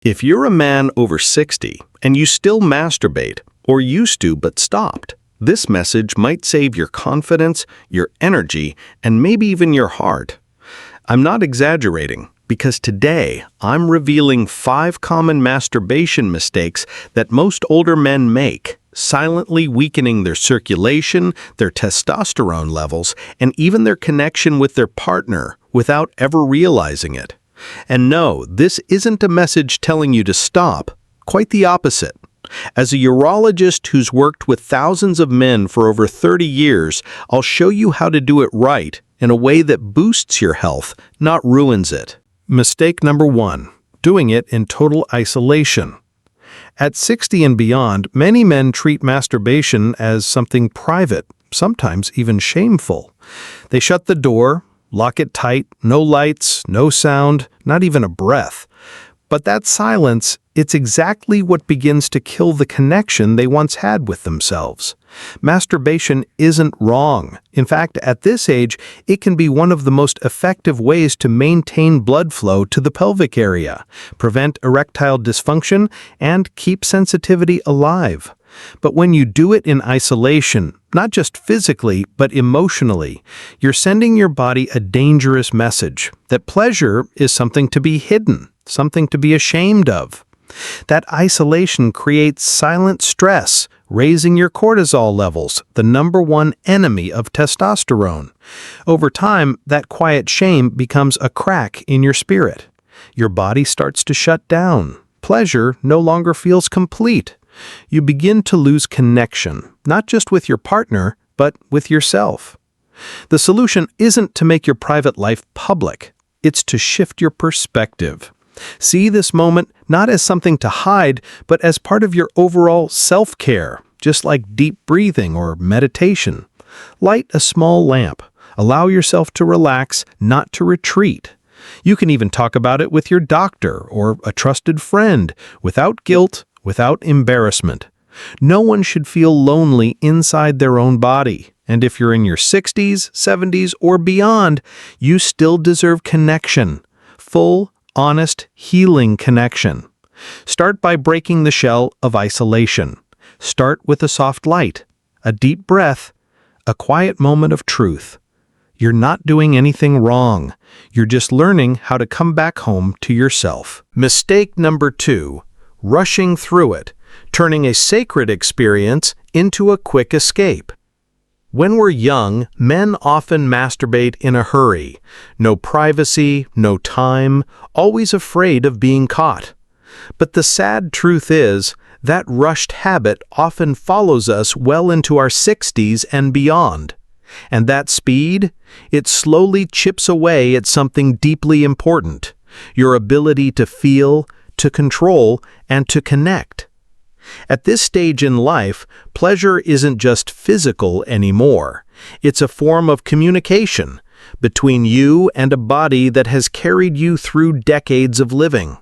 If you're a man over 60 and you still masturbate, or used to but stopped, this message might save your confidence, your energy, and maybe even your heart. I'm not exaggerating, because today I'm revealing 5 common masturbation mistakes that most older men make, silently weakening their circulation, their testosterone levels, and even their connection with their partner without ever realizing it. And no, this isn't a message telling you to stop, quite the opposite. As a urologist who's worked with thousands of men for over 30 years, I'll show you how to do it right in a way that boosts your health, not ruins it. Mistake number 1, doing it in total isolation. At 60 and beyond, many men treat masturbation as something private, sometimes even shameful. They shut the door, lock it tight, no lights, no sound, not even a breath. But that silence, it's exactly what begins to kill the connection they once had with themselves. Masturbation isn't wrong. In fact, at this age, it can be one of the most effective ways to maintain blood flow to the pelvic area, prevent erectile dysfunction, and keep sensitivity alive. But when you do it in isolation, not just physically, but emotionally, you're sending your body a dangerous message that pleasure is something to be hidden, something to be ashamed of. That isolation creates silent stress, raising your cortisol levels, the #1 enemy of testosterone. Over time, that quiet shame becomes a crack in your spirit. Your body starts to shut down. Pleasure no longer feels complete. You begin to lose connection, not just with your partner, but with yourself. The solution isn't to make your private life public. It's to shift your perspective. See this moment not as something to hide, but as part of your overall self-care, just like deep breathing or meditation. Light a small lamp. Allow yourself to relax, not to retreat. You can even talk about it with your doctor or a trusted friend, without guilt, without embarrassment. No one should feel lonely inside their own body. And if you're in your 60s, 70s, or beyond, you still deserve connection. Full, honest, healing connection. Start by breaking the shell of isolation. Start with a soft light, a deep breath, a quiet moment of truth. You're not doing anything wrong. You're just learning how to come back home to yourself. Mistake number 2, rushing through it, turning a sacred experience into a quick escape. When we're young, men often masturbate in a hurry. No privacy, no time, always afraid of being caught. But the sad truth is, that rushed habit often follows us well into our 60s and beyond. And that speed, it slowly chips away at something deeply important, your ability to feel, to control, and to connect. At this stage in life, pleasure isn't just physical anymore. It's a form of communication between you and a body that has carried you through decades of living.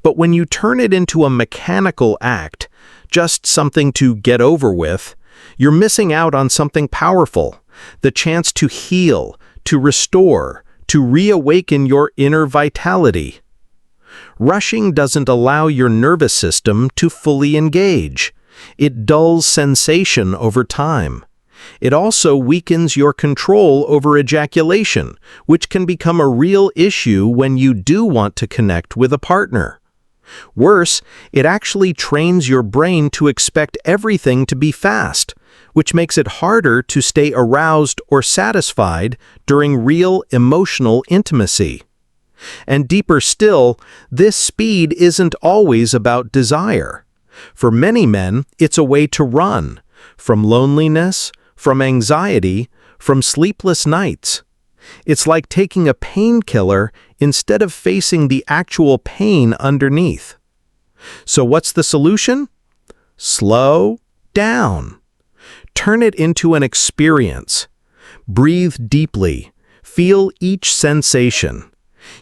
But when you turn it into a mechanical act, just something to get over with, you're missing out on something powerful, the chance to heal, to restore, to reawaken your inner vitality. Rushing doesn't allow your nervous system to fully engage. It dulls sensation over time. It also weakens your control over ejaculation, which can become a real issue when you do want to connect with a partner. Worse, it actually trains your brain to expect everything to be fast, which makes it harder to stay aroused or satisfied during real emotional intimacy. And deeper still, this speed isn't always about desire. For many men, it's a way to run from loneliness, from anxiety, from sleepless nights. It's like taking a painkiller instead of facing the actual pain underneath. So what's the solution? Slow down. Turn it into an experience. Breathe deeply. Feel each sensation.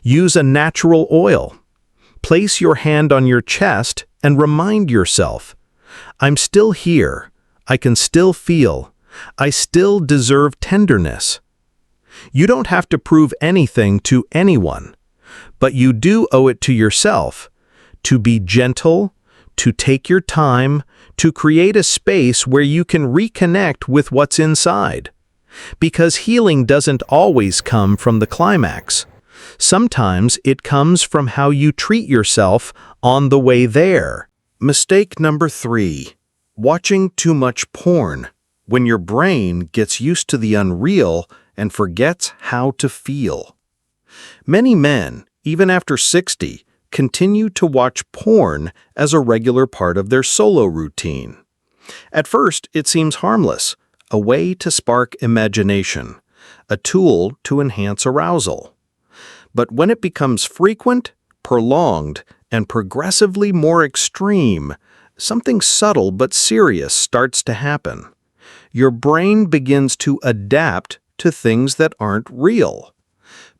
Use a natural oil. Place your hand on your chest and remind yourself, I'm still here. I can still feel. I still deserve tenderness. You don't have to prove anything to anyone, but you do owe it to yourself to be gentle, to take your time, to create a space where you can reconnect with what's inside. Because healing doesn't always come from the climax. Sometimes it comes from how you treat yourself on the way there. Mistake number 3. Watching too much porn, when your brain gets used to the unreal and forgets how to feel. Many men, even after 60, continue to watch porn as a regular part of their solo routine. At first, it seems harmless, a way to spark imagination, a tool to enhance arousal. But when it becomes frequent, prolonged, and progressively more extreme, something subtle but serious starts to happen. Your brain begins to adapt to things that aren't real.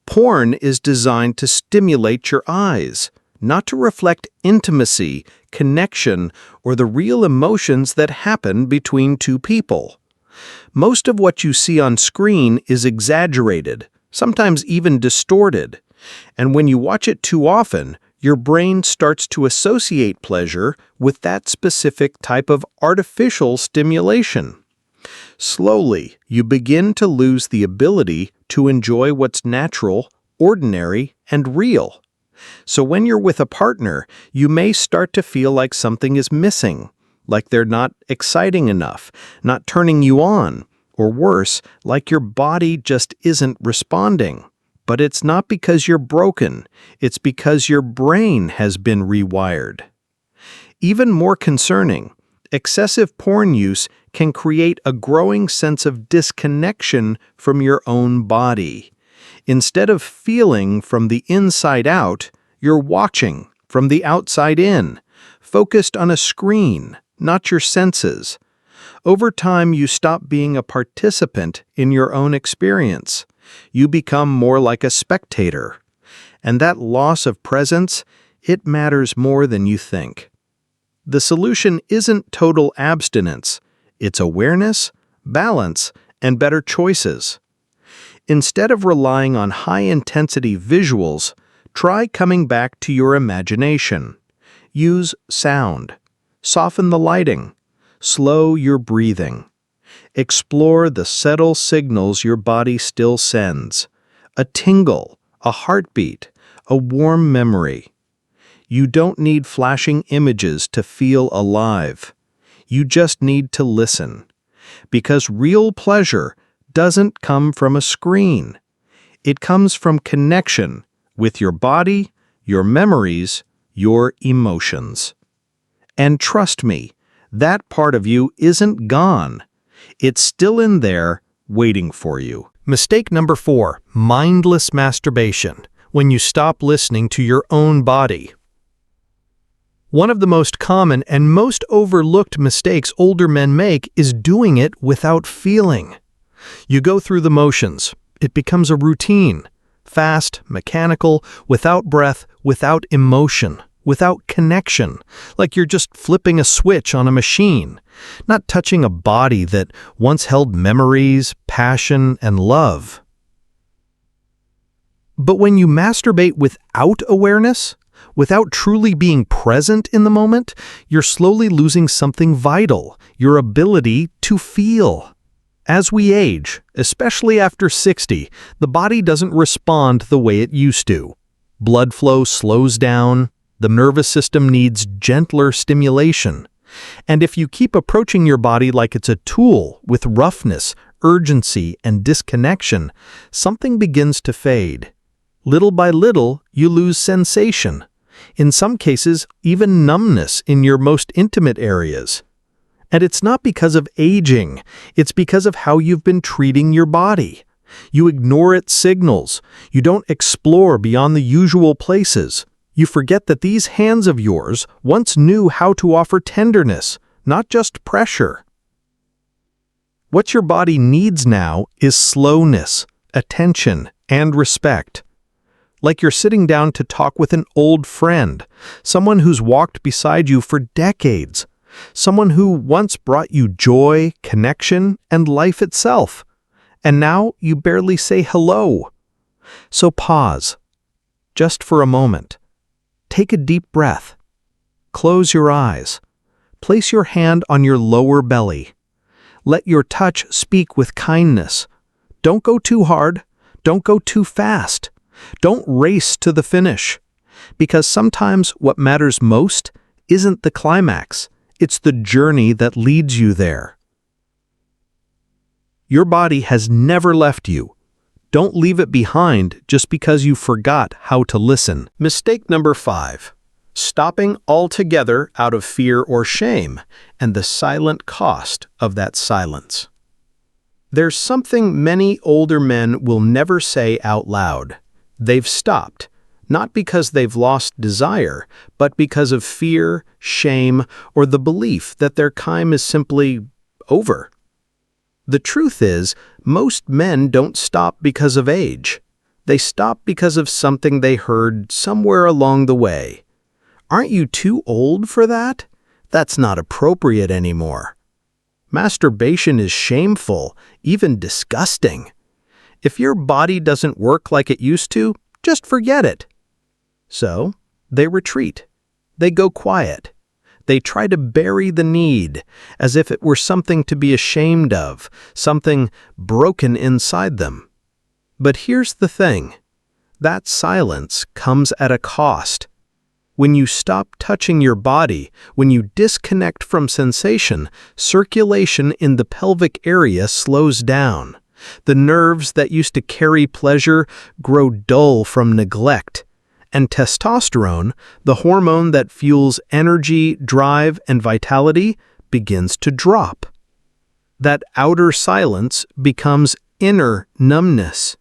Porn is designed to stimulate your eyes, not to reflect intimacy, connection, or the real emotions that happen between two people. Most of what you see on screen is exaggerated, sometimes even distorted. And when you watch it too often, your brain starts to associate pleasure with that specific type of artificial stimulation. Slowly, you begin to lose the ability to enjoy what's natural, ordinary, and real. So when you're with a partner, you may start to feel like something is missing, like they're not exciting enough, not turning you on, or worse, like your body just isn't responding. But it's not because you're broken, it's because your brain has been rewired. Even more concerning, excessive porn use can create a growing sense of disconnection from your own body. Instead of feeling from the inside out, you're watching from the outside in, focused on a screen, not your senses. Over time, you stop being a participant in your own experience. You become more like a spectator. And that loss of presence, it matters more than you think. The solution isn't total abstinence. It's awareness, balance, and better choices. Instead of relying on high-intensity visuals, try coming back to your imagination. Use sound. Soften the lighting. Slow your breathing. Explore the subtle signals your body still sends. A tingle, a heartbeat, a warm memory. You don't need flashing images to feel alive. You just need to listen. Because real pleasure doesn't come from a screen. It comes from connection with your body, your memories, your emotions. And trust me, that part of you isn't gone. It's still in there, waiting for you. Mistake number 4, mindless masturbation, when you stop listening to your own body. One of the most common and most overlooked mistakes older men make is doing it without feeling. You go through the motions. It becomes a routine. Fast, mechanical, without breath, without emotion, without connection, like you're just flipping a switch on a machine, not touching a body that once held memories, passion, and love. But when you masturbate without awareness, without truly being present in the moment, you're slowly losing something vital, your ability to feel. As we age, especially after 60, the body doesn't respond the way it used to. Blood flow slows down, the nervous system needs gentler stimulation. And if you keep approaching your body like it's a tool with roughness, urgency, and disconnection, something begins to fade. Little by little, you lose sensation. In some cases, even numbness in your most intimate areas. And it's not because of aging, it's because of how you've been treating your body. You ignore its signals. You don't explore beyond the usual places. You forget that these hands of yours once knew how to offer tenderness, not just pressure. What your body needs now is slowness, attention, and respect. Like you're sitting down to talk with an old friend, someone who's walked beside you for decades. Someone who once brought you joy, connection, and life itself. And now you barely say hello. So pause. Just for a moment. Take a deep breath. Close your eyes. Place your hand on your lower belly. Let your touch speak with kindness. Don't go too hard. Don't go too fast. Don't race to the finish. Because sometimes what matters most isn't the climax. It's the journey that leads you there. Your body has never left you. Don't leave it behind just because you forgot how to listen. Mistake number 5. Stopping altogether out of fear or shame, and the silent cost of that silence. There's something many older men will never say out loud. They've stopped, not because they've lost desire, but because of fear, shame, or the belief that their time is simply over. The truth is, most men don't stop because of age. They stop because of something they heard somewhere along the way. Aren't you too old for that? That's not appropriate anymore. Masturbation is shameful, even disgusting. If your body doesn't work like it used to, just forget it. So, they retreat. They go quiet. They try to bury the need, as if it were something to be ashamed of, something broken inside them. But here's the thing. That silence comes at a cost. When you stop touching your body, when you disconnect from sensation, circulation in the pelvic area slows down. The nerves that used to carry pleasure grow dull from neglect. And testosterone, the hormone that fuels energy, drive, and vitality, begins to drop. That outer silence becomes inner numbness.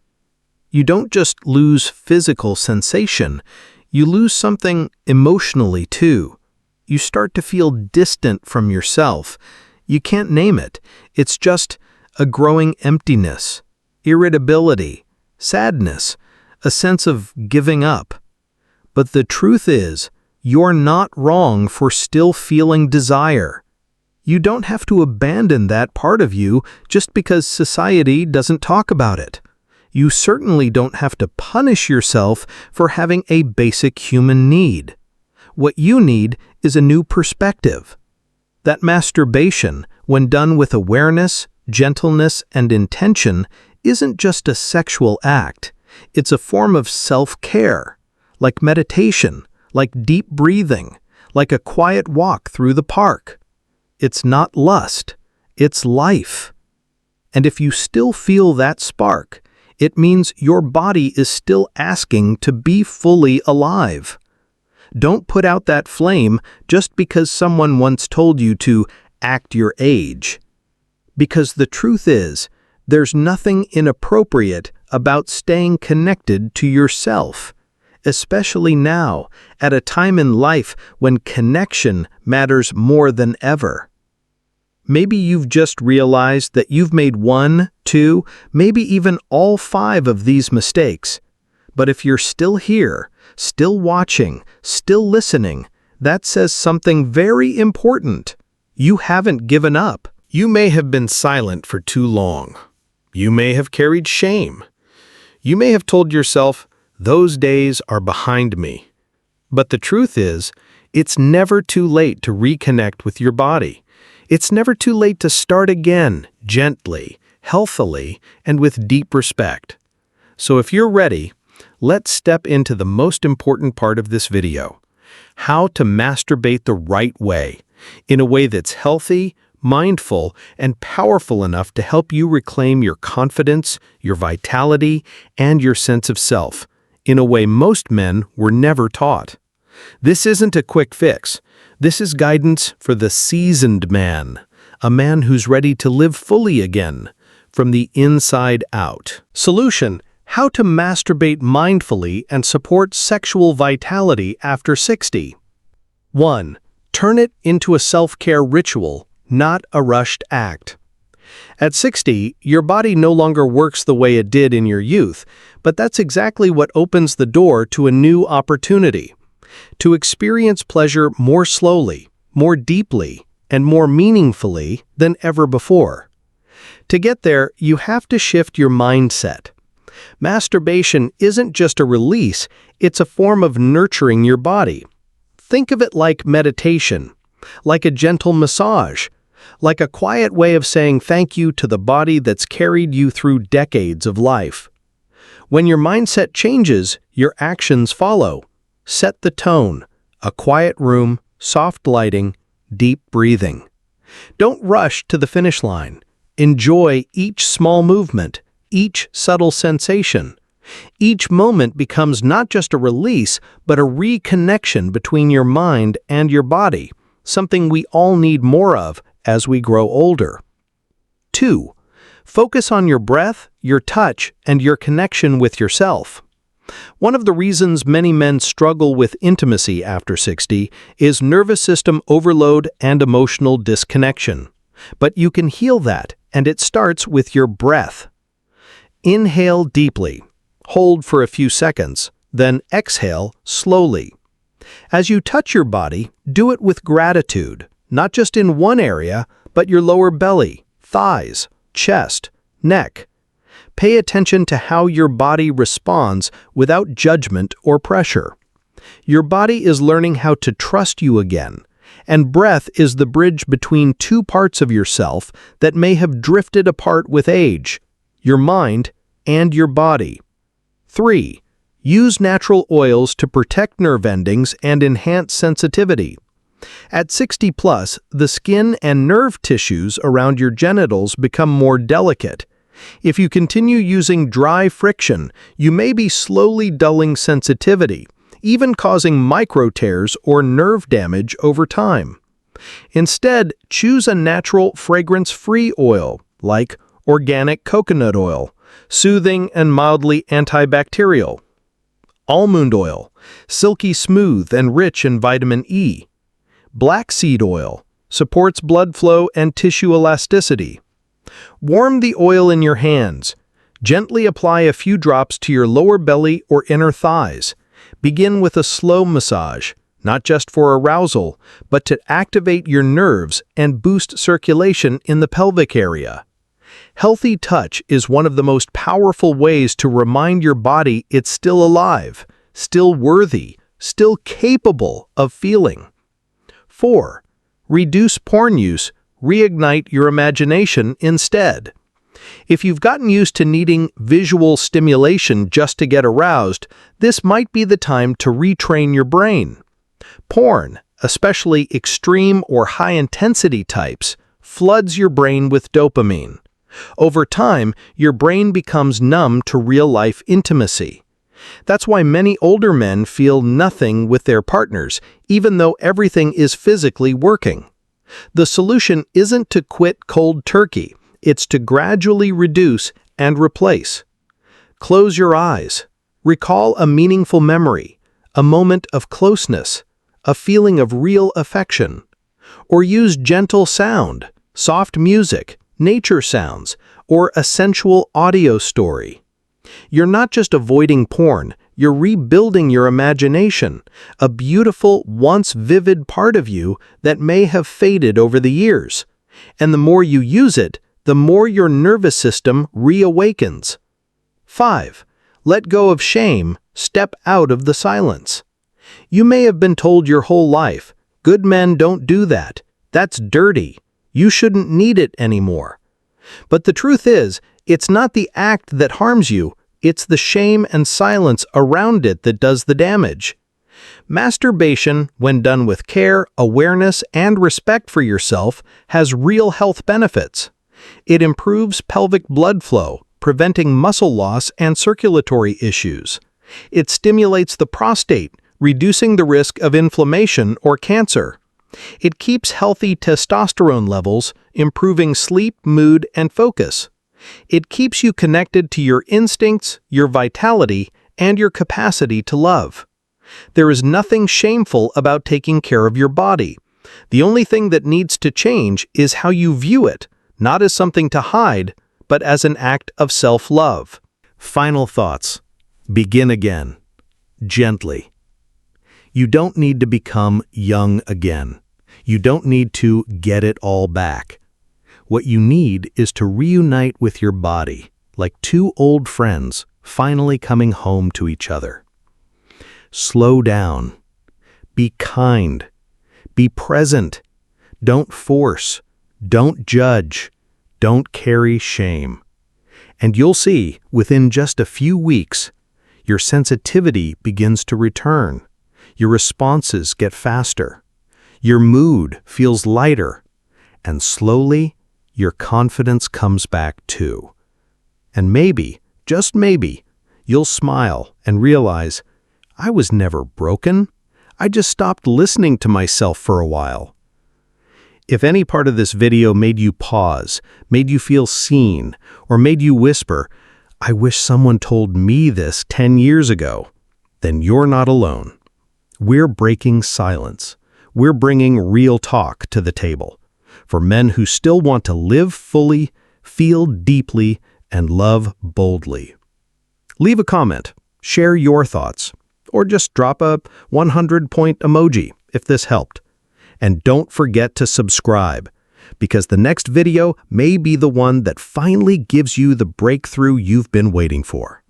You don't just lose physical sensation, you lose something emotionally too. You start to feel distant from yourself. You can't name it. It's just a growing emptiness, irritability, sadness, a sense of giving up. But the truth is, you're not wrong for still feeling desire. You don't have to abandon that part of you just because society doesn't talk about it. You certainly don't have to punish yourself for having a basic human need. What you need is a new perspective. That masturbation, when done with awareness, gentleness, and intention, isn't just a sexual act. It's a form of self-care, like meditation, like deep breathing, like a quiet walk through the park. It's not lust, it's life. And if you still feel that spark, it means your body is still asking to be fully alive. Don't put out that flame just because someone once told you to act your age. Because the truth is, there's nothing inappropriate about staying connected to yourself, especially now, at a time in life when connection matters more than ever. Maybe you've just realized that you've made 1, 2, maybe even all 5 of these mistakes. But if you're still here, still watching, still listening, that says something very important. You haven't given up. You may have been silent for too long. You may have carried shame. You may have told yourself, "Those days are behind me." But the truth is, it's never too late to reconnect with your body. It's never too late to start again, gently, healthily, and with deep respect. So if you're ready, let's step into the most important part of this video: how to masturbate the right way, in a way that's healthy, mindful, and powerful enough to help you reclaim your confidence, your vitality, and your sense of self, in a way most men were never taught. This isn't a quick fix. This is guidance for the seasoned man, a man who's ready to live fully again, from the inside out. Solution: how to masturbate mindfully and support sexual vitality after 60. 1. Turn it into a self-care ritual, not a rushed act. At 60, your body no longer works the way it did in your youth, but that's exactly what opens the door to a new opportunity: to experience pleasure more slowly, more deeply, and more meaningfully than ever before. To get there, you have to shift your mindset. Masturbation isn't just a release, it's a form of nurturing your body. Think of it like meditation, like a gentle massage, like a quiet way of saying thank you to the body that's carried you through decades of life. When your mindset changes, your actions follow. Set the tone. A quiet room, soft lighting, deep breathing. Don't rush to the finish line. Enjoy each small movement, each subtle sensation. Each moment becomes not just a release, but a reconnection between your mind and your body, something we all need more of as we grow older. 2. Focus on your breath, your touch, and your connection with yourself. One of the reasons many men struggle with intimacy after 60 is nervous system overload and emotional disconnection. But you can heal that, and it starts with your breath. Inhale deeply. Hold for a few seconds, then exhale slowly. As you touch your body, do it with gratitude, not just in one area, but your lower belly, thighs, chest, neck. Pay attention to how your body responds without judgment or pressure. Your body is learning how to trust you again, and breath is the bridge between two parts of yourself that may have drifted apart with age, your mind and your body. 3. Use natural oils to protect nerve endings and enhance sensitivity. At 60 plus, the skin and nerve tissues around your genitals become more delicate. If you continue using dry friction, you may be slowly dulling sensitivity, even causing micro tears or nerve damage over time. Instead, choose a natural fragrance-free oil, like organic coconut oil, soothing and mildly antibacterial. Almond oil, silky smooth and rich in vitamin E. Black seed oil, supports blood flow and tissue elasticity. Warm the oil in your hands. Gently apply a few drops to your lower belly or inner thighs. Begin with a slow massage, not just for arousal, but to activate your nerves and boost circulation in the pelvic area. Healthy touch is one of the most powerful ways to remind your body it's still alive, still worthy, still capable of feeling. 4. Reduce porn use. Reignite your imagination instead. If you've gotten used to needing visual stimulation just to get aroused, this might be the time to retrain your brain. Porn, especially extreme or high-intensity types, floods your brain with dopamine. Over time, your brain becomes numb to real-life intimacy. That's why many older men feel nothing with their partners, even though everything is physically working. The solution isn't to quit cold turkey, it's to gradually reduce and replace. Close your eyes. Recall a meaningful memory, a moment of closeness, a feeling of real affection. Or use gentle sound, soft music, nature sounds, or a sensual audio story. You're not just avoiding porn, you're rebuilding your imagination, a beautiful, once vivid part of you that may have faded over the years. And the more you use it, the more your nervous system reawakens. 5. Let go of shame, step out of the silence. You may have been told your whole life, good men don't do that, that's dirty, you shouldn't need it anymore. But the truth is, it's not the act that harms you, it's the shame and silence around it that does the damage. Masturbation, when done with care, awareness, and respect for yourself, has real health benefits. It improves pelvic blood flow, preventing muscle loss and circulatory issues. It stimulates the prostate, reducing the risk of inflammation or cancer. It keeps healthy testosterone levels, improving sleep, mood, and focus. It keeps you connected to your instincts, your vitality, and your capacity to love. There is nothing shameful about taking care of your body. The only thing that needs to change is how you view it, not as something to hide, but as an act of self-love. Final thoughts. Begin again. Gently. You don't need to become young again. You don't need to get it all back. What you need is to reunite with your body, like two old friends finally coming home to each other. Slow down. Be kind. Be present. Don't force. Don't judge. Don't carry shame. And you'll see, within just a few weeks, your sensitivity begins to return. Your responses get faster. Your mood feels lighter. And slowly, your confidence comes back too. And maybe, just maybe, you'll smile and realize, I was never broken. I just stopped listening to myself for a while. If any part of this video made you pause, made you feel seen, or made you whisper, I wish someone told me this 10 years ago, then you're not alone. We're breaking silence. We're bringing real talk to the table for men who still want to live fully, feel deeply, and love boldly. Leave a comment, share your thoughts, or just drop a 100-point emoji if this helped. And don't forget to subscribe, because the next video may be the one that finally gives you the breakthrough you've been waiting for.